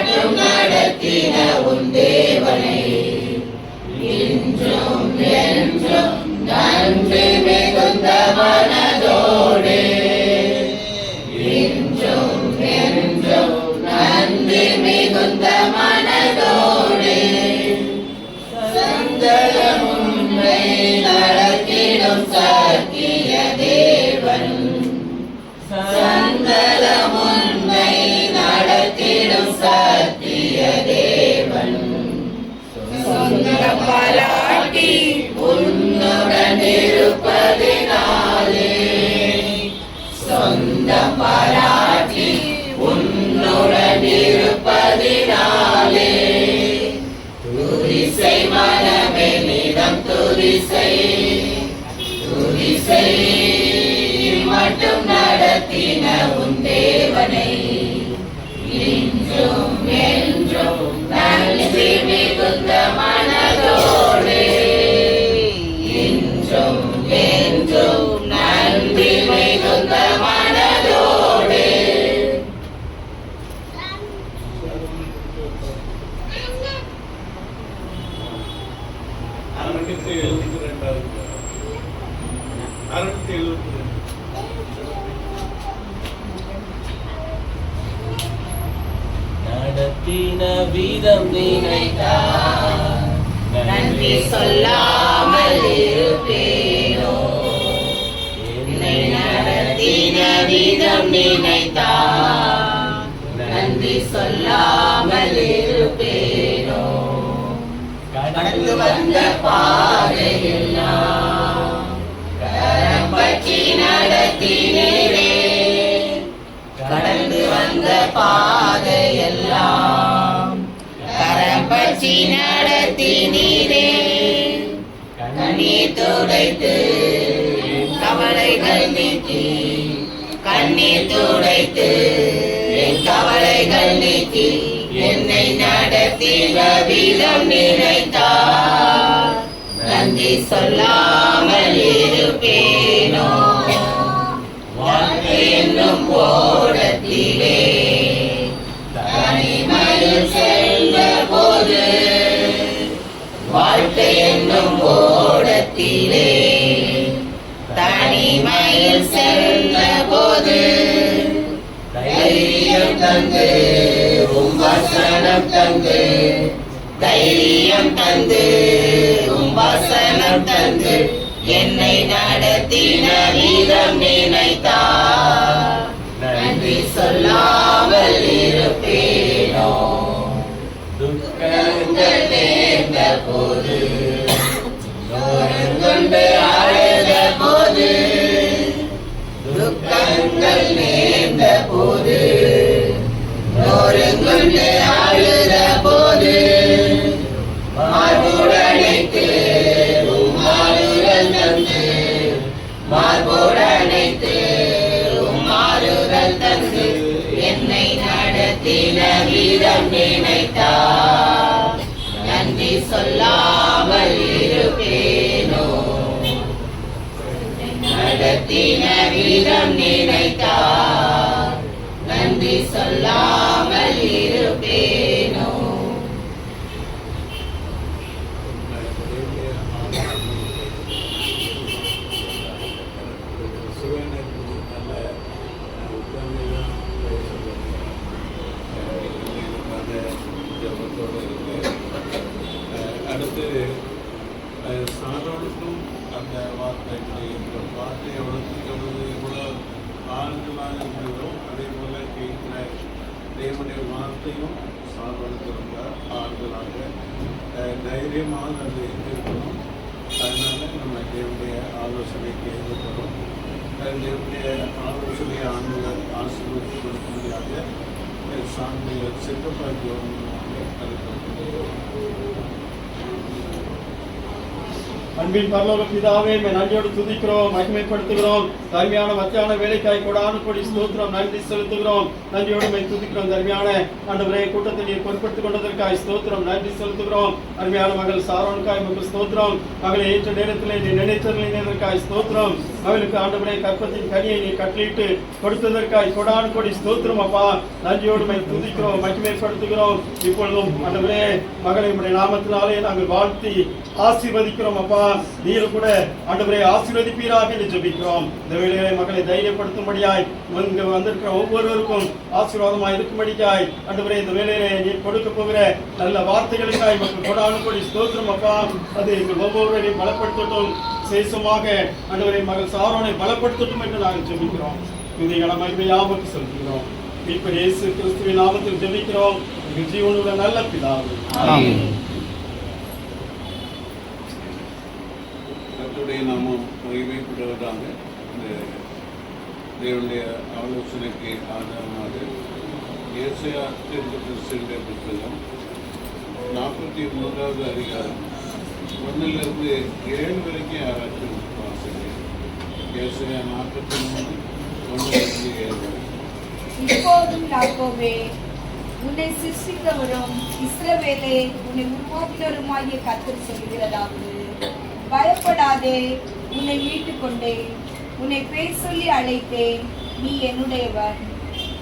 மட்டும் நடத்தின உன் தேவனை இன்றும் என்றும் நன்றி மிகுந்த மனதோடு இன்றும் என்றும் நன்றி மிகுந்த மனதோடு சந்தலம் உன்னை நடத்திடும் சத்திய தேவன் சந்தலம் உன்னை நடத்திடும் சத்திய தேவன் சொந்தம் பாராட்டி உன்னுடன் இருப்பதினாலே சொந்தம் பாராட்டி உன்னுடன் இருப்பதினாலே துதிசை மனமே நிதம் துதிசை துதிசை மட்டும் நடத்தின உன் தேவனை இன்றும் என்றும் நன்றி மிகுந்த மனதோடு இன்றும் என்றும் நன்றி மிகுந்த மனதோடு நடத்தின வீதம் நினைத்தார் நன்றி சொல்லாமல் இருப்பேனோ என்னை நடத்தின விதம் நினைத்தார் நன்றி சொல்லாமல் இருப்பேனோ கடந்து வந்த பாதையெல்லாம் கரம் பற்றி நடத்தினீரே கடந்து வந்த பாதையெல்லாம் கரம் பற்றி நடத்தினீரே கண்ணீர் துடைத்து கவலைகள் நீக்கி கண்ணீர் துடைத்து என் கவலைகள் நீக்கி என்னை நடத்தின விதம் நினைத்தார் நன்றி சொல்லாமல் இருப்பேனோ வாழ்க்கை என்னும் ஓடத்திலே தனிமையில் சென்ற போது வாழ்க்கை என்னும் ஓடத்திலே தனிமையில் சென்ற போது தைரியம் தந்து உம் வசனம் தந்து தைரியம் தந்து உம் வசனம் தந்து என்னை நடத்தின விதம் நினைத்தார் நன்றி சொல்லாமல் இருப்பேனோ துக்கங்கள் நேர்ந்த போது கொண்டு அழுத போது துக்கங்கள் நேர்ந்த போது கொண்டு அழுத போது மார்புடனைத்து உம்மாறுதல் தந்து மார்புடனைத்து உம்மாறுதல் தந்து என்னை நடத்தின விதம் நினைத்தார் நன்றி சொல்லாமல் இருப்பேனோ நடத்தின விதம் நினைத்தார் நன்றி சொல்லாமல் இருப்பேனோ அடுத்து சாரோனுக்கும் அந்த வார்த்தை எவ்வளோ ஆறுதலாக இருந்ததோ அதே போல கேட்கிற தேவனுடைய வார்த்தையும் சாரோனுக்கு ரொம்ப ஆறுதலாக தைரியமாக அது இருக்கணும். அதனால நம்ம தேவனுடைய ஆலோசனை கேட்கப்படும். தேவனுடைய ஆலோசனை ஆண்டுகள் ஆசீர்வதித்து கொடுக்கும்படியாக சாமி சித்தப்பாக்கியம் அதுக்கு அன்பின் பரலோக பிதாவே, நன்றியோடு துதிக்கிறோம், மகிமைப்படுத்துகிறோம். தர்மையான மத்தியான வேலைக்காய் கொடானு கொடி ஸ்தோத்திரம், நன்றி செலுத்துகிறோம். நன்றியோடு துதிக்கிறோம். தர்மையான ஆண்டவரே, கூட்டத்தை நீர் பொறுப்படுத்திக் கொண்டதற்காய் ஸ்தோத்திரம், நன்றி செலுத்துகிறோம். அருமையான மகள் சாரோனுக்காய் மகள் ஸ்தோத்திரம். மகளை ஏற்ற நேரத்தில் நீ நினைத்ததற்காய் ஸ்தோத்திரம். மகளுக்கு ஆண்டவரே கற்பத்தின் கனியை நீ கட்டளிட்டு கொடுத்ததற்காய் கொடானு கொடி ஸ்தோத்திரம் அப்பா. நன்றியோடு துதிக்கிறோம், மகிமைப்படுத்துகிறோம். இப்பொழுதும் ஆண்டவரே மகளை உடைய நாமத்தினாலே நாங்கள் வாழ்த்தி ஆசீர்வதிக்கிறோம் அப்பா. நீர் கூட ஆண்டவரே ஆசீர்வதிப்பீராக என்று ஜெபிக்கிறோம். இந்த வேளையிலே மக்களை தைரியப்படுத்தும்படியாய் இங்கு வந்திருக்கிற ஒவ்வொருவருக்கும் ஆசீர்வாதமாய் இருக்கும்படியாய் ஆண்டவரே இந்த வேளையிலே நீர் கொடுக்க போகிற நல்ல வார்த்தைகளுக்காய் மக்கள் கொடானு கொடி ஸ்தோத்திரம் அப்பா. அது எங்கள் ஒவ்வொருவரையும் பலப்படுத்தட்டும். சேஷமாக ஆண்டவரே மகள் சாரோனை பலப்படுத்தட்டும் என்று நாங்கள் ஜெபிக்கிறோம். துதிகளை மகிமையாவுக்கு செலுத்துகிறோம். மீட்பர் இயேசு கிறிஸ்துவின் நாமத்தில் ஜெபிக்கிறோம். எங்கள் ஜீவனுள்ள நல்ல பிதாவே, ஆமென். கர்த்தருடைய நாமம் மகிமைப்படுவதாக. இந்த தேவனுடைய ஆலோசனைக்கு ஆதாரமாக ஏசாயா தீர்க்கதரிசியுடைய புத்தகம் 43வது அதிகாரம் 1லிருந்து 7 வரைக்கும் யாராச்சும் வாசிங்க. ஏசாயா 43 1லிருந்து 7 வரை. இப்போதும் யாக்கோபே, உன்னை சிருஷ்டித்தவரும் இஸ்ரவேலே உன்னை உருவாக்கினருமாகிய கர்த்தர் சொல்கிறதாவது, பயப்படாதே, உன்னை மீட்டுக் கொண்டேன், உன்னை பேர் சொல்லி அழைத்தேன், நீ என்னுடையவன்.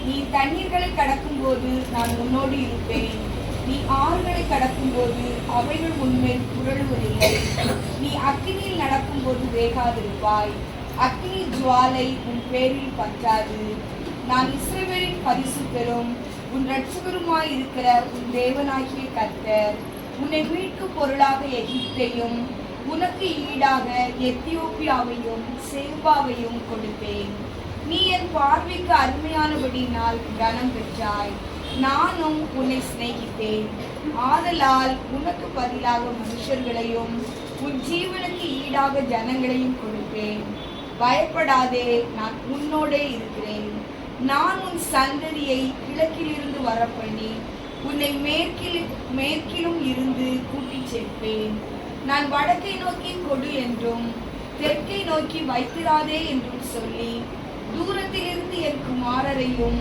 நீ தண்ணீர்களை கடக்கும்போது நான் உன்னோடு இருப்பேன், நீ ஆறுகளை கடக்கும்போது அவைகள் உன்மேல் புரளுவதில்லை. நீ அக்கினியில் நடக்கும்போது வேகாதிருப்பாய், அக்கினி ஜுவாலை உன் பேரில் பற்றாது. நான் இஸ்ரவேலின் பரிசுத்தரும் உன் இரட்சகருமாய் இருக்கிற உன் தேவனாகிய கர்த்தர் உன்னை மீட்கும் பொருளாக எகிப்தையும் உனக்கு ஈடாக எத்தியோப்பியாவையும் சேபாவையும் கொடுத்தேன். நீ என் பார்வைக்கு அருமையானபடியினால் கனம் பெற்றாய். நானும் உன்னை சிநேகித்தேன். ஆதலால் உனக்கு பதிலாக மனுஷர்களையும் உன் ஜீவனுக்கு ஈடாக ஜனங்களையும் கொடுப்பேன். பயப்படாதே, நான் உன்னோடே இருக்கிறேன். நான் உன் சந்ததியை கிழக்கிலிருந்து வரப்பண்ணி உன்னை மேற்கிலும் இருந்து கூட்டிச் சேர்ப்பேன். நான் வடக்கை நோக்கி கொடு என்றும் தெற்கை நோக்கி வைத்திராதே என்றும் சொல்லி தூரத்திலிருந்து என் குமாரரையும்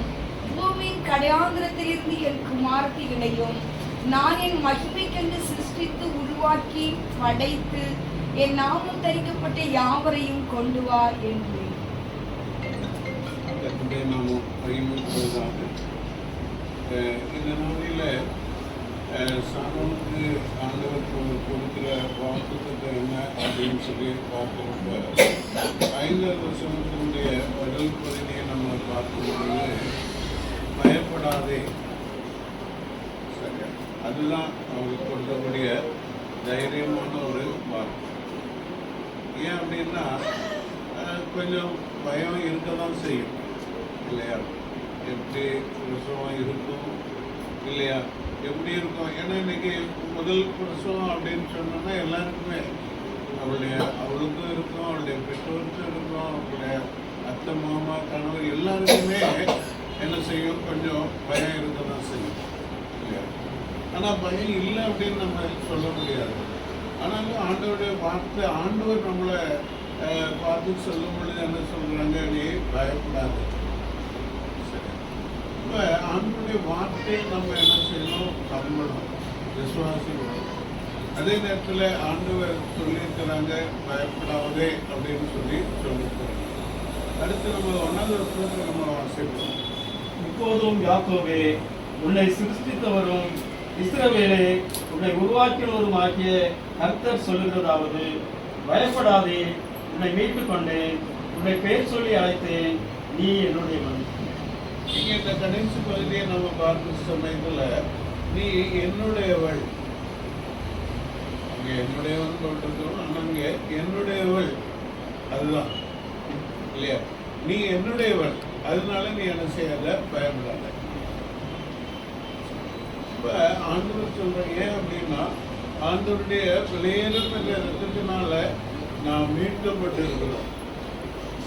பூமியின் கடையாந்திரத்திலிருந்து என் குமாரத்திகளையும் நான் என் மகிமைக்கென்று சிருஷ்டித்து உருவாக்கி படைத்து என் நாமம் தரிக்கப்பட்ட யாவரையும் கொண்டு வா என்றேன். நாமும் மகிமைப்படுவதாக. இந்த நாளில் சாரோனுக்கு ஆண்டவர் கொடுக்கிற வாக்குத்தத்தம் என்ன அப்படின்னு சொல்லி பார்க்கிறப்ப 5வது வசனத்தினுடைய முதல் பகுதியை நம்ம பார்க்கும்போது பயப்படாதே, சரி, அதுதான் அவங்களுக்கு கொடுக்கக்கூடிய தைரியமான ஒரு வாக்கு. ஏன் அப்படின்னா கொஞ்சம் பயம் இருக்க தான் செய்யும் இல்லையா? எப்படி பிரசவம் இருக்கும் இல்லையா? எப்படி இருக்கும்? ஏன்னா இன்னைக்கு முதல் பிரசவம் அப்படின்னு சொன்னோன்னா எல்லாருக்குமே அவளுக்கும் இருக்கும், அவளுடைய பெற்றோருக்கும் இருக்கும், அவளுடைய அத்தை மாமா கணவர் எல்லாருக்குமே என்ன செய்யும், கொஞ்சம் பயம் இருக்க தான் செய்யும் இல்லையா? ஆனால் பயம் இல்லை அப்படின்னு நம்ம சொல்ல முடியாது. ஆனாலும் ஆண்டவருடைய வார்த்தை, ஆண்டவர் நம்மளை பார்த்து சொல்லும் பொழுது என்ன சொல்றாங்க, நீ பயப்படாது. இப்போ ஆண்டவருடைய வார்த்தையை நம்ம என்ன செய்யணும், நம்பணும், விசுவாசிக்கணும். அதே நேரத்தில் ஆண்டவர் சொல்லியிருக்கிறாங்க பயப்படாதே அப்படின்னு சொல்லியிருக்கிறாங்க. அடுத்து நம்ம 1வது வருஷத்தை நம்ம வாசிப்போம். இப்போதும் யாக்கோபே, உன்னை சிருஷ்டித்தவரும் இஸ்ரவேலே உன்னை உருவாக்கினவருமாகிய கர்த்தர் சொல்லுகிறதாவது, பயப்படாதே, உன்னை மீட்டுக் கொண்டேன், உன்னை பேர் சொல்லி அழைத்தேன், நீ என்னுடையவன். இங்கே இந்த கடைசி பகுதியை நம்ம பார்க்கிற சமயத்தில் நீ என்னுடையவள், அங்கே என்னுடையவன் சொல்லிருக்கிறோம், ஆனால் அங்கே என்னுடையவள் அதுதான் இல்லையா? நீ என்னுடையவள், அதனால நீ என்ன செய்யாத, பயப்படாத. இப்போ ஆண்டவர் சொல்ற ஏன் அப்படின்னா, ஆண்டவருடைய விலையேறும் என்ற ரத்தத்தினால நாம் மீட்கப்பட்டிருக்கிறோம்.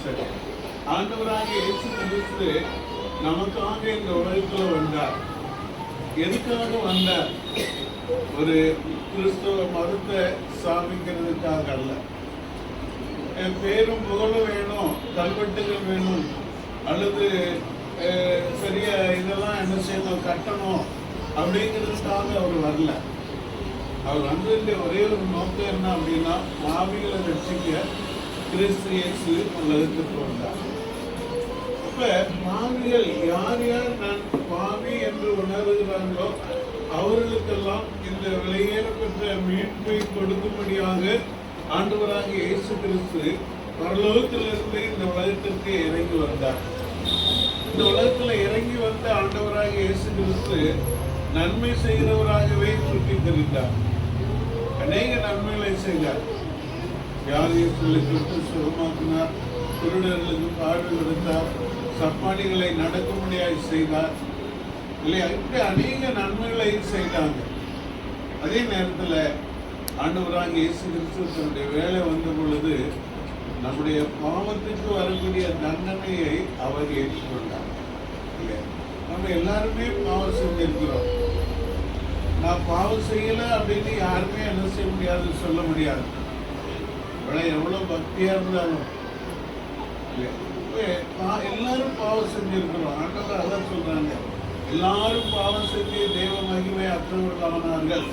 சரி, ஆண்டவராக இயேசு கிறிஸ்து நமக்காக இந்த உலகத்தில் வந்தார். எதுக்காக வந்தார் ஒரு கிறிஸ்தவ மதத்தை ஸ்தாபிக்கிறதுக்காக அல்ல. என் பேரும் புகழும் வேணும், கல்வெட்டுகள் வேணும், அல்லது சரியா இதெல்லாம் என்ன செய்யணும், கட்டணும் அப்படிங்கிறதுக்காக அவர் வரல. அவர் வந்ததுல ஒரே ஒரு நோக்கம் என்ன அப்படின்னா, பாவிகளை ரட்சிக்க கிறிஸ்து இயேசு உலகத்துக்கு வந்தார். அப்ப பாவிகள் யார் யார் நான் பாவி என்று உணர்கிறார்களோ அவர்களுக்கெல்லாம் இந்த விலையேறப்பெற்ற மீட்பை கொடுக்கும்படியாக ஆண்டவராகிய இயேசு கிறிஸ்து பரலோகத்திலிருந்து இந்த உலகத்திற்கு இறங்கி வந்தார். இந்த உலகத்துல இறங்கி வந்த ஆண்டவராகிய இயேசு கிறிஸ்து நன்மை செய்கிறவராகவே சுற்றி தெரிந்தார். அநேக நன்மைகளை செய்தார். வியாதிகளை தொட்டு சுகமாக்கினார், திருடர்களுக்கு பார்வை கொடுத்தார், சப்பானிகளை நடக்கும்படியாய் செய்தார் இல்லையா? இப்படி அநேக நன்மைகளை செய்தாங்க. அதே நேரத்தில் ஆண்டவராக இயேசு கிறிஸ்து தன்னுடைய வேலை வந்த பொழுது நம்முடைய பாவத்துக்கு வரக்கூடிய தண்டனையை அவர் ஏற்றுக்கொண்டார். இல்லையா? நம்ம எல்லாருமே பாவம் செஞ்சிருக்கிறோம். நான் பாவம் செய்யல அப்படின்னு யாருமே என்ன செய்ய முடியாது, சொல்ல முடியாது. எவ்வளவு பக்தியா இருந்தாலும் எல்லாரும் பாவம் செஞ்சிருக்கிறோம். ஆண்டவர் அதான் சொல்றாங்க, எல்லாரும் பாவம் செஞ்சு தேவ மகிமை அற்றவர்களானார்கள்.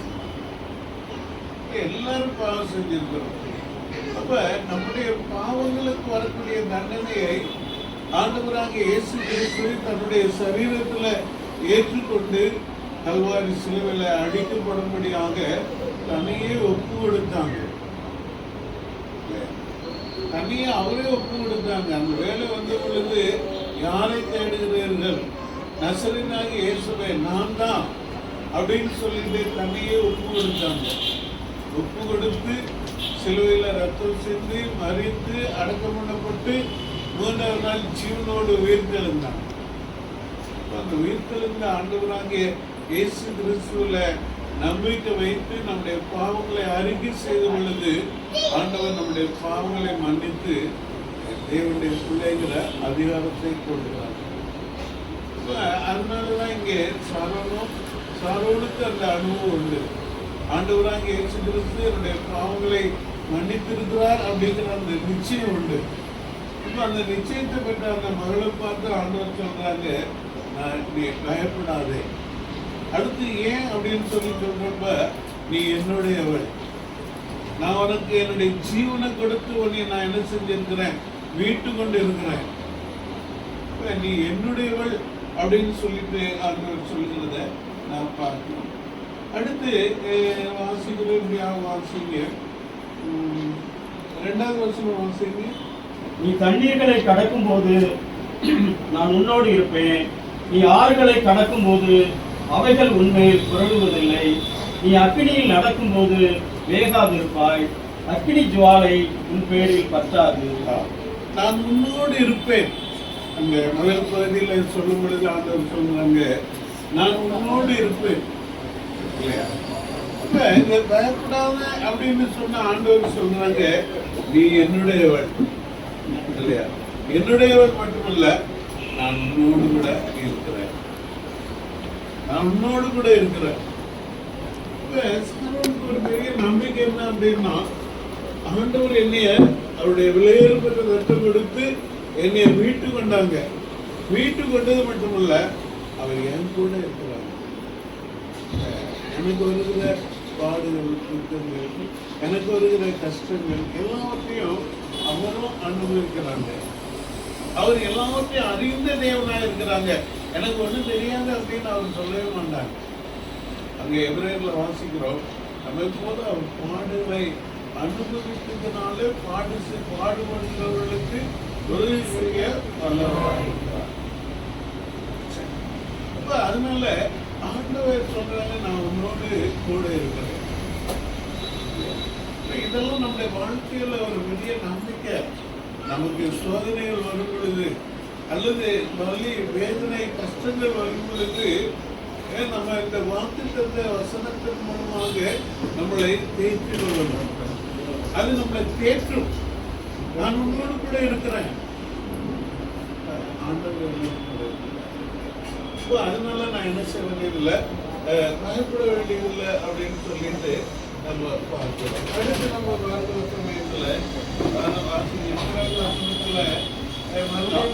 எல்லாரும் பாவம் செஞ்சிருக்கிறோம். அப்ப நம்முடைய பாவங்களுக்கு வரக்கூடிய தண்டனையை ஆண்டவராக இயேசு கிறிஸ்து தன்னுடைய சரீரத்துல ஏற்றுக்கொண்டு கல்வாரி சிலுவையில அடிக்கப்படும்படியாக தன்னையே ஒப்பு கொடுத்தாங்க. தன்னையே அவரே ஒப்பு கொடுத்தாங்க. அந்த வேலை வந்த பொழுது யாரை தேடுகிறீர்கள், நசரேயனாகிய இயேசுவை நான் தான் அப்படின்னு சொல்லிட்டு தன்னையே ஒப்பு கொடுத்தாங்க. ஒப்பு கொடுத்து சிலுவையில் ரத்தம் சிந்தி மறித்து அடக்கம் பண்ணப்பட்டு 3ஆவது நாள் ஜீவனோடு உயிர்த்தெழுந்தாங்க. அந்த உயிர்த்தெழுந்த ஆண்டவராகிய இயேசு கிறிஸ்துவில நம்பிக்கை வைத்து நம்முடைய பாவங்களை அறிக்கை செய்த பொழுது ஆண்டவர் நம்முடைய பாவங்களை மன்னித்து தேவனுடைய பிள்ளைகிற அதிகாரத்தை கொடுக்கிறார். அதனாலதான் இங்கே சாரோனுக்கு அந்த அனுபவம் உண்டு. ஆண்டவராக இயேசு கிறிஸ்து என்னுடைய பாவங்களை மன்னித்திருக்கிறார் அப்படிங்கிற அந்த நிச்சயம் உண்டு. இப்ப அந்த நிச்சயத்தை பெற்ற அந்த மகளை பார்த்து ஆண்டவர் சொல்றாங்க, நீ பயப்படாதே. அடுத்து ஏன் அப்படின்னு சொல்லி சொல்றப்ப, நீ என்னுடையவள், நான் உனக்கு என்னுடைய ஜீவனை கொடுத்து உன்னை நான் என்ன செஞ்சிருக்கிறேன், மீட்டு கொண்டு இருக்கிறேன். நீ என்னுடையவள் அப்படின்னு சொல்லிட்டு ஆண்டவர் சொல்லுகிறத நான் பார்க்கிறோம். அடுத்து வாசிக்கிறோம், வாசிங்க 2வது வசனம் வாசிங்க. நீ தண்ணீர்களை கடக்கும் போது நான் உன்னோடு இருப்பேன், நீ ஆறுகளை கடக்கும் போது அவைகள் உன்மேல் புரளுவதில்லை, நீ அக்கினியில் நடக்கும் போது வேகாதிருப்பாய், அக்கினி ஜுவாலை உன் பேரில் பற்றாது. நான் உன்னோடு இருப்பேன். அந்த முதல் பகுதியில் சொல்லும் பொழுது ஆண்டவர் சொல்றாங்க, நான் உன்னோடு இருப்பேன். பயப்படாத அப்படின்னு சொன்ன ஆண்டவர் சொல்றாங்க, நீ என்னுடையவள் இல்லையா? என்னுடையவள் மட்டுமல்ல, நான் உன்னோடு கூட இருக்கிறேன். நான் உன்னோடு கூட இருக்கிறேன். ஒரு பெரிய நம்பிக்கை என்ன அப்படின்னா, ஆண்டவர் என்னைய அவருடைய விலையேறப்பட்ட ரத்தம் கொடுத்து என்னைய மீட்டு கொண்டாங்க. மீட்டு கொண்டது மட்டுமல்ல, அவர் என் கூட இருக்கிறார். எனக்கு வருகிற பாடுகள், துக்கங்கள், எனக்கு வருகிற கஷ்டங்கள் எல்லாவற்றையும் அவரும் அனுபவிக்கிறாங்க. அவர் எல்லாவற்றையும் அறிந்த தேவனாக இருக்கிறாங்க. எனக்கு ஒன்றும் தெரியாது அப்படின்னு அவர் சொல்லவே மாட்டாங்க. அங்க எபிரேயர்ல வாசிக்கிறோம், நம்ம போது அவர் பாடுகளை அனுபவித்ததுனால பாடுபடுகிறவர்களுக்கு உதவி செய்ய வல்லவராக இருக்கிறார். அப்ப அதனால ஆண்டவர் சொல்றாங்க, நான் உன்னோடு கூட இருக்கிறேன். இதெல்லாம் நம்முடைய வாழ்க்கையில ஒரு பெரிய நம்பிக்கை. நமக்கு சோதனைகள் வரும் பொழுது அல்லது வலி, வேதனை, கஷ்டங்கள் வரும் பொழுது நம்ம இந்த வாக்குத்தத்த வசனத்தின் மூலமாக நம்மளை தேற்றி கொள்ளணும். அது நம்மளை தேற்றும். நான் உங்களோடு கூட இருக்கிறேன். ஆண்டவர் அதனால நான் என்ன செய்ய வேண்டியதில்லை, பயப்பட வேண்டியதில்லை அப்படின்னு சொல்லிட்டு நம்ம பார்க்கிறோம். அடுத்து நம்ம பார்க்கிற சமயத்துல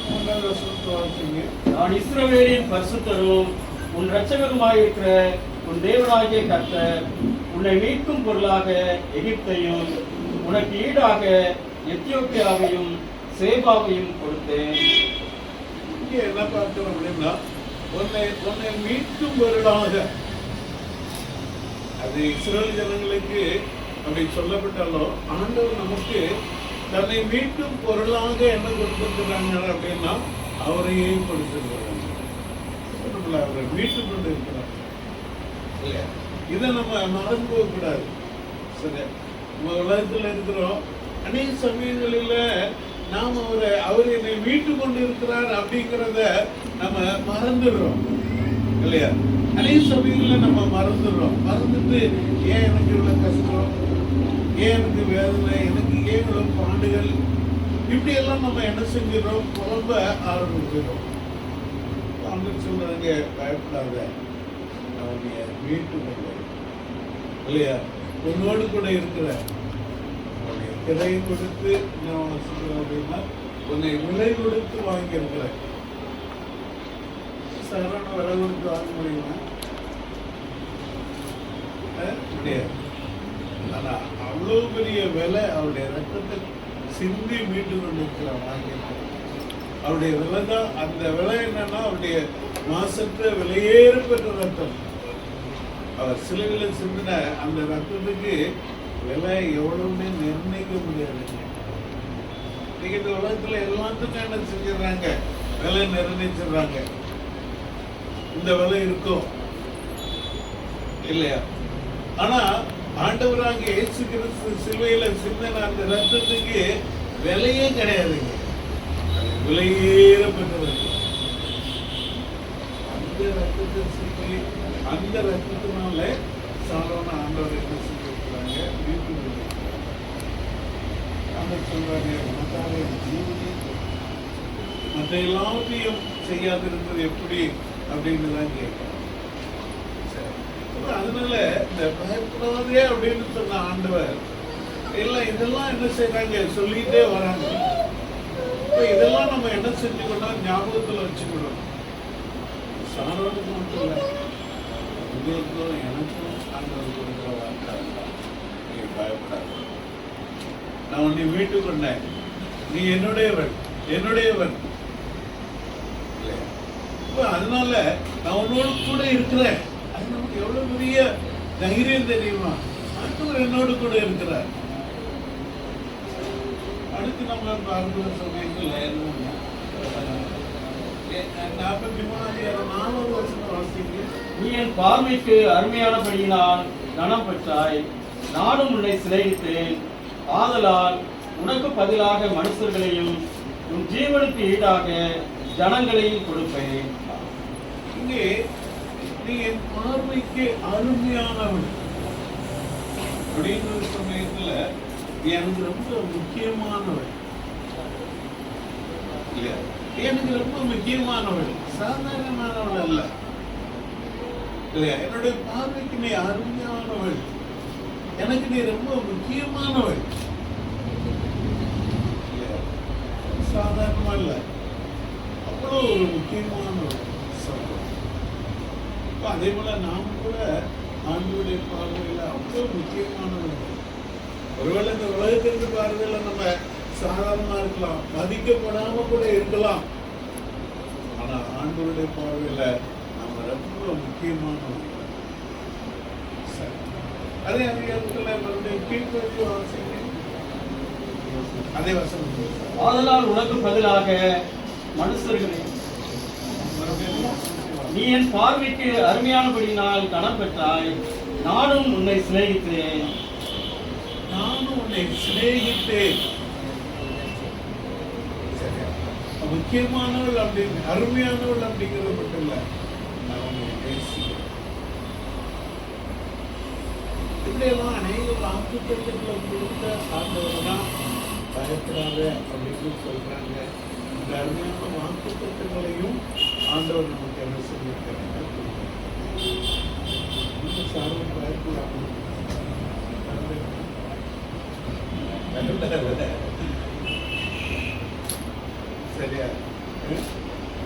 மூன்றாவது வசனத்தை வாசிங்க. நான் இஸ்ரவேலின் பரிசுத்தரும் உன் இரட்சகருமாயிருக்கிற உன் தேவனாகிய கர்த்தர் உன்னை மீட்கும் பொருளாக எகிப்தையும் உனக்கு ஈடாக எத்தியோப்பியாவையும் சேபாவையும் கொடுத்தேன். இங்கே என்ன பார்க்கிறோம் அப்படின்னா, உன்னை மீட்கும் பொருளாக, அது இஸ்ரேல் ஜனங்களுக்கு அப்படி சொல்லப்பட்டாலும் ஆண்டவர் நமக்கு தன்னை மீட்கும் பொருளாக என்ன கொடுத்திருக்கிறாங்க அப்படின்னா அவரையே கொடுத்திருக்கிறாங்க. அவரை மீட்டு கொண்டு இருக்கிறார் இல்லையா? இதை நம்ம மறந்து போக கூடாது. சரி, நம்ம உலகத்துல இருக்கிறோம், அநேக சமயங்களில நாம் அவர் என்னை மீட்டு கொண்டு இருக்கிறார் அப்படிங்கிறத நம்ம மறந்துடுறோம் இல்லையா? அநேக சமயங்களில் நம்ம மறந்துடுறோம். மறந்துட்டு ஏன் எனக்கு இவ்வளவு கஷ்டம், ஏன் எனக்கு வேதனை, எனக்கு ஏன் இவ்வளவு பாண்டுகள், இப்படி எல்லாம் நம்ம என்ன செஞ்சிடறோம், புலம்ப ஆரம்பிச்சிடும். அவங்க சொல்றாங்க, பயப்படாத, அவனைய மீட்டு கொண்டு இல்லையா, உன்னோடு கூட இருக்கிற எதை கொடுத்து நான் வசிக்கிறோம் அப்படின்னா உன்னை விலை கொடுத்து வாங்கியிருக்கிறேன். சாதாரண விலை கொடுத்து வாங்க முடியுமா? முடியாது. ஆனா அவ்வளவு பெரிய விலை அவருடைய ரத்தத்தை சிந்தி மீட்டு கொண்டு இருக்கிறான், வாங்கியிருக்கிறேன். அவருடைய விலை தான், அந்த விலை என்னன்னா அவருடைய மாசற்ற விலையேறு பெற்ற ரத்தம். அவர் சிலுவையில் சிந்தின அந்த ரத்தத்துக்கு விலை எவ்வளவுன்னு நிர்ணயிக்க முடியாது. இன்னைக்கு இந்த உலகத்துல எல்லாத்துக்கும் என்ன செஞ்சிடறாங்க, விலை நிர்ணயிச்சிடுறாங்க. இந்த விலை இருக்கும் இல்லையா? ஆனா ஆண்டவராக இயேசு கிறிஸ்து சிலுவையில சிந்தின அந்த ரத்தத்துக்கு விலையே கிடையாதுங்க, விலையேறப்பட்டது. அந்த ரத்தத்தை சிந்தி, அந்த ரத்தத்தினால சாதாரண ஆண்டவர் என்ன செஞ்சிருக்கிறாங்க, வீட்டு சொல்றாங்க, மற்ற எல்லாத்தையும் செய்யாதிருந்தது எப்படி அப்படின்னு தான் கேட்கிறோம். அதனால இந்த பயப்படாதே அப்படின்னு சொன்ன ஆண்டவர் எல்லாம் இதெல்லாம் என்ன செய்யறாங்க, சொல்லிட்டே வராங்க. இதெல்லாம் நம்ம என்ன செஞ்சுக்கணும், ஞாபகத்துல வச்சுக்கணும். சாதாரண மட்டும் இல்லை, உங்களுக்கும் எனக்கும் ஆண்டவர் கொடுக்கிற வார்த்தை, நீ பயப்படாத, நான் உன்னை மீட்டு கொண்டேன், நீ என்னுடையவன், என்னுடையவன். அதனால நான் உன்னோடு கூட இருக்கிறேன். அது நமக்கு எவ்வளவு பெரிய தைரியம் தெரியுமா? ஆண்டவர் என்னோடு கூட இருக்கிறார். அடுத்து நம்ம பார்க்கிற சமயத்தில் 43 வருஷம் வாசிக்கு. நீ என் பார்வைக்கு அருமையானபடியினால் கனம் பெற்றாய், நானும் உன்னை சிநேகித்தேன். ஆதலால் உனக்கு பதிலாக மனுஷர்களையும் உன் ஜீவனுக்கு ஈடாக ஜனங்களையும் கொடுப்பேன். இங்கே நீ என் பார்வைக்கு அருமையானவன் அப்படிங்கிற சமயத்துல எனக்கு ரொம்ப முக்கியமானவன் இல்லையா? எனக்கு ரொம்ப முக்கியமானவள், சாதாரணமானவள் அல்ல இல்லையா? என்னுடைய பார்வைக்கு நீ அருமையானவள், எனக்கு நீ ரொம்ப முக்கியமானவள், சாதாரணமா இல்ல, அவ்வளோ ஒரு முக்கியமானவள். அதே போல நாம் கூட ஆண்டவருடைய பார்வையில அவ்வளோ முக்கியமானவள். ஒருவேளை இந்த உலகத்திற்கு பார்வையில நம்ம சாதாரணமா இருக்கலாம், மதிக்கப்படாம கூட இருக்கலாம். ஆனா ஆண்டவருடைய பார்வையில நம்ம ரொம்ப முக்கியமானவர்கள். அதே அதிகாரத்துல மறுபடியும் கீழ்ப்படிவு வாசிங்க. அதே வசனம். ஆதலால் உனக்கு பதிலாக மனுஷர்களை நீ என் பார்வைக்கு அருமையானபடியினால் கனம் பெற்றாய், நானும் உன்னை சிநேகித்தேன். நானும் உன்னை சிநேகித்தேன். முக்கியமானவள் அப்படின்னு, அருமையானவள் அப்படிங்கிறது மட்டும் இல்ல, நான் உன்னை நேசிக்கிறேன். இப்படியெல்லாம் அநேக வாக்குத்தத்தங்களை கொடுத்த ஆண்டவர் தான் பயப்படாத அப்படின்னு சொல்றாங்க. இந்த அருமையான வாக்குத்தத்தங்களையும் ஆண்டவர் நமக்கு என்ன செஞ்சிருக்காங்க. பயப்படாத. சரியா?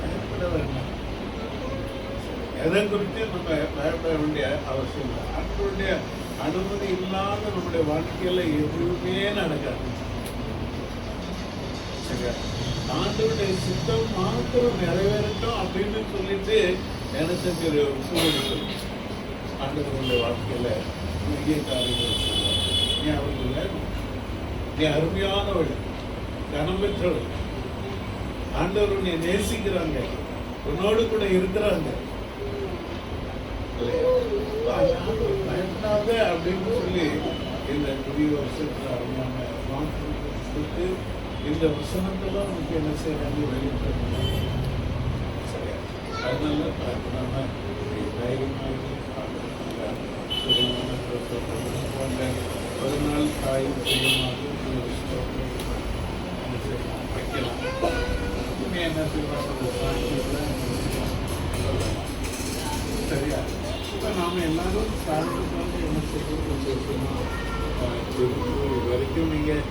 பயப்பட வேண்டாம். எதை குறித்து நம்ம பயப்பட வேண்டிய அவசியம் இல்லை. ஆண்டவருடைய அனுமதி இல்லாத நம்முடைய வாழ்க்கையில எதுவுமே நடக்காது. சரியா? ஆண்டவருடைய சித்தம் மாத்திரம் நிறைவேறட்டும் அப்படின்னு சொல்லிட்டு எனக்கு ஒரு சூழல் ஆண்டவருடைய வாழ்க்கையில நிறைய காரியங்கள் சொல்லுவாங்க. நீ அவர்கள் நீ அருமையானவள், கனம் பெற்றவள், ஆண்டவர் உன்னை நேசிக்கிறாங்க, உன்னோடு கூட இருக்கிறாங்க. பயப்படாத அப்படின்னு சொல்லி இந்த புதிய வருஷத்துல அருமையான வாக்கு இந்த வசனத்துல நமக்கு என்ன செய்யறாங்க வெளியிட்டு. சரியா? அதனால பயப்படாம தைரியமாக ஒரு நாள் தாயும் வைக்கலாம். என்ன செய்வாங்க? சரியா? இப்போ நாம் எல்லாரும் சாப்பிட்டு என்ன செய்யணும்? வரைக்கும் நீங்கள்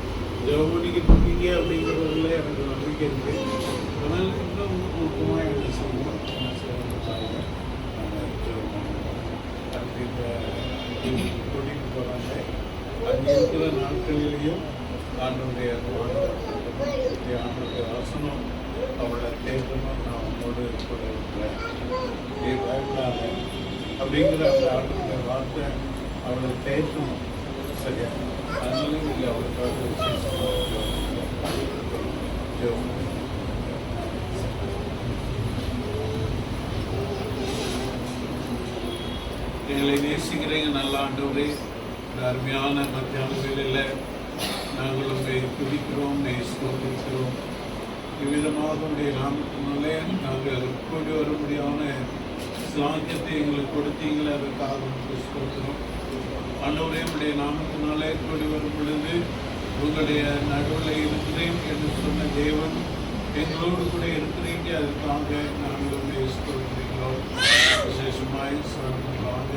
ஜெர்மனிக்கு இருக்கீங்க அப்படிங்கிறதுல எனக்கு நம்பிக்கை இருக்கு. ஆனால் இன்னும் முக்கியமாக என்ன செய்யணும்? என்ன செய்யணும்? கூட்டிகிட்டு போகிறாங்க. அங்கே இருக்கிற நாட்களிலேயும் ஆண்டவருடைய ஆண்டவருடைய வசனம் அவளை தேடணும். நான் உன்னோடு கூட இருக்கிறேன், நீ பயப்படாத அப்படிங்கிற அந்த ஆண்டவருடைய வார்த்தை அவளை தேடணும். சரியா? அதனால நீங்கள் அவளுக்காக எங்களை நேசிக்கிறீங்க நல்ல ஆண்டவரே. இந்த அருமையான மத்தியான வேளையில் நாங்கள் உங்களை துதிக்கிறோம், நேசிக்கிறோம். இவ்விதமாக உடைய நாமத்தினாலே நாங்கள் கூடி வரும்படியான சாக்கியத்தை எங்களுக்கு கொடுத்தீங்களே, அதற்காக கொடுக்கிறோம். ஆண்டவரே, உடைய நாமத்தினாலே கூடி வரும் பொழுது உங்களுடைய நடுவில் இருக்கிறேன் என்று சொன்ன தேவன் எங்களோடு கூட இருக்கிறீங்க. அதுக்காக நாங்கள் உங்களை கொடுக்கிறோம். விசேஷமாய் சாமிக்காக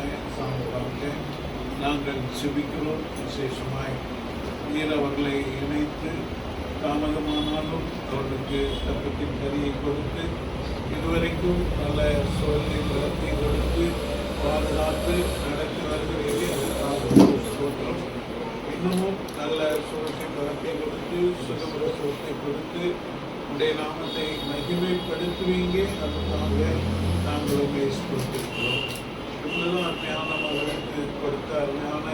நாங்கள் செபிக்கிறோம். விசேஷமாய் நீர் அவர்களை இணைத்து தாமதமானாலும் அவர்களுக்கு தப்பத்தின் கரியை கொடுத்து இதுவரைக்கும் நல்ல சூழலை வளர்த்தி கொடுத்து பாதுகாத்து நடத்தி வருகிறீர்கள். அதுக்காக இன்னமும் நல்ல சூழலை வளர்த்தி கொடுத்து சுகமுறை சூழலை கொடுத்து உடைய நாமத்தை மகிமைப்படுத்துவீங்க. அதுக்காக நாங்கள் உங்களை கொடுத்திருக்கிறோம். இப்பொழுதும் அருமையான மகளுக்கு கொடுத்த அருமையான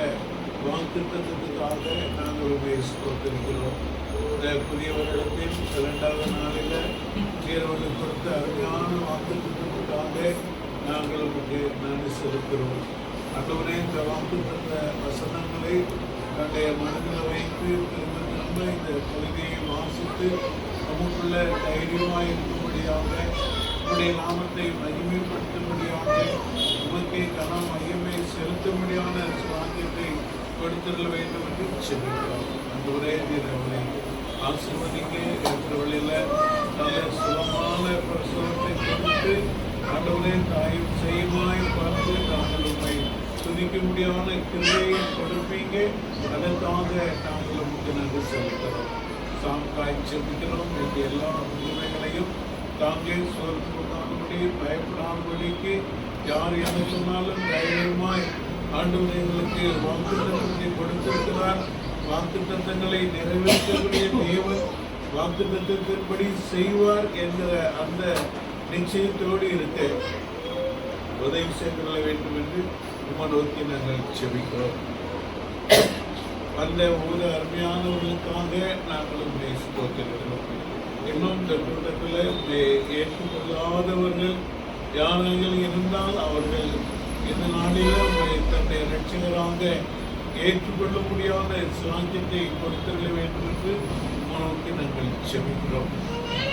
வாக்குத்தத்துக்காக நாங்கள் உங்களை கொடுத்திருக்கிறோம். இந்த புதிய வருடத்தின் 2வது நாளில் தேர்வுக்கு கொடுத்த அருமையான வாக்குத்தத்துக்காக நாங்கள் உங்களுக்கு நன்றி செலுத்துகிறோம். அன்றுவரே, இந்த வாக்குத்தத்த வசனங்களை தன்னுடைய மனதில் வைத்து திரும்ப திரும்ப இந்த கவிதையை வாசித்து நமக்குள்ள தைரியமாக இருக்கும்படியாக உங்களுடைய நாமத்தை மகிமைப்படுத்தும்படியாக உமக்கே கனம் மகிமை செலுத்தும்படியான சாத்தியத்தை கொடுத்துள்ள வேண்டும் என்று செல்கிறோம். அந்த ஒரே அவளை ஆசீர்வதிக்க இருக்கிற வழியில் நல்ல சுலமான பிரசவத்தை கொடுத்து ஆண்டவரே தாயும் செய்யுமாய் பார்த்து நாங்கள் உண்மை துதிக்க முடியாத கிருபையை கொடுப்பீங்க. அதற்காக நாங்கள் உங்களுக்கு நன்றி செலுத்துகிறோம். சாமிக்காய் செலுத்துகிறோம். இந்த எல்லா உரிமைகளையும் தாங்கள் சொல்படி பயப்படாதபடிக்கு யார் என்ன சொன்னாலும் தைரியமாய் ஆண்டவர் எங்களுக்கு வாக்குத்தத்தத்தை கொடுத்திருக்கிறார். வாக்குத்தத்தங்களை நிறைவேற்றக்கூடிய தேவன் வாக்குத்தத்தத்தின்படி செய்வார் என்கிற அந்த நிச்சயத்தோடு இருக்க உதவி செய்துள்ள வேண்டும் என்று நோக்கி நாங்கள் செபிக்கிறோம். அந்த ஒரு அருமையானவர்களுக்காக நாங்கள் உங்களை ஸ்தோத்திரிக்கிறோம். இன்னும் இந்த கூட்டத்தில் ஏற்றுக்கொள்ளாதவர்கள் யாராக இருந்தால் அவர்கள் இந்த நாளில் தன்னை ரட்சகராக ஏற்றுக்கொள்ள முடியாத சாங்கியத்தை கொடுத்துள்ள வேண்டும் என்று நோக்கி நாங்கள் செபிக்கிறோம்.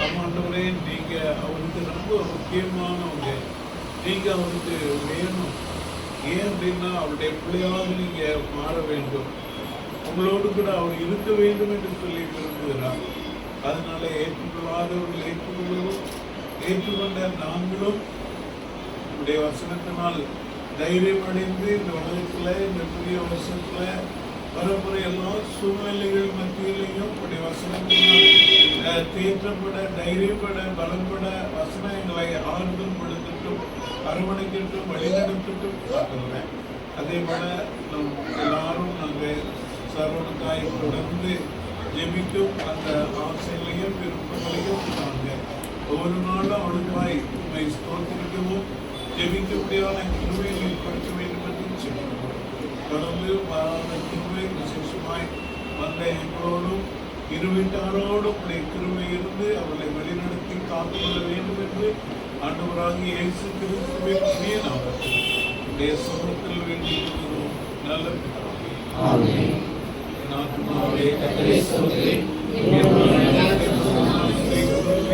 ஆமாண்டவரே, நீங்கள் அவருக்கு ரொம்ப முக்கியமானவங்க. நீங்கள் அவருக்கு வேணும். ஏன் அப்படின்னா அவருடைய பிள்ளையாக நீங்கள் மாற வேண்டும். உங்களோடு கூட அவர் இருக்க வேண்டும் என்று சொல்லி விரும்புகிறார். அதனால ஏற்றுக்கொள்ளாதவர்கள் ஏற்றுக்கொள்ளவும், ஏற்றுக்கொண்ட நாங்களும் உடைய வசனத்தினால் தைரியம் அடைந்து இந்த உலகத்தில் இந்த புதிய வருஷத்தில் வரப்போற எல்லா சூழ்நிலைகள் மத்தியிலையும் உடைய வசனத்தினால் தேற்றப்பட தைரியப்பட பலப்பட வசனங்களை ஆறுதல் படுத்தட்டும் அரவணைக்கட்டும் வழிநடத்தட்டும் பார்க்கிறேன். அதே போல நம் எல்லாரும் நாங்கள் சரவணுக்காய் தொடர்ந்து ஜெபிக்கும் அந்த ஆசைகளையும் விருப்பங்களையும் நாங்கள் ஒவ்வொரு நாளும் அவனுக்காய் உண்மை ஸ்தோத்திரிக்கவும் ஜெபிக்கக்கூடியவான கிருபைகளை கொடுக்க வேண்டும் என்று சொல்லுவோம். தொடர்ந்து மாறாத கிருபை விசேஷமாய் வந்த எங்களோடும் இருவீட்டாரோடும் உடைய கிருபை இருந்து அவர்களை வழிநடத்தி காத்துக்கொள்ள வேண்டும் என்று ஆண்டவராகிய இயேசு கிறிஸ்துவின் நாமத்தில் உடைய சமூகத்தில் வேண்டிக் கொள்கிறோம். நல்ல பிதாவே. ஆமென். என் ஆத்துமாவே கர்த்தரை ஸ்தோத்திரி. உம்முடைய நாமத்தை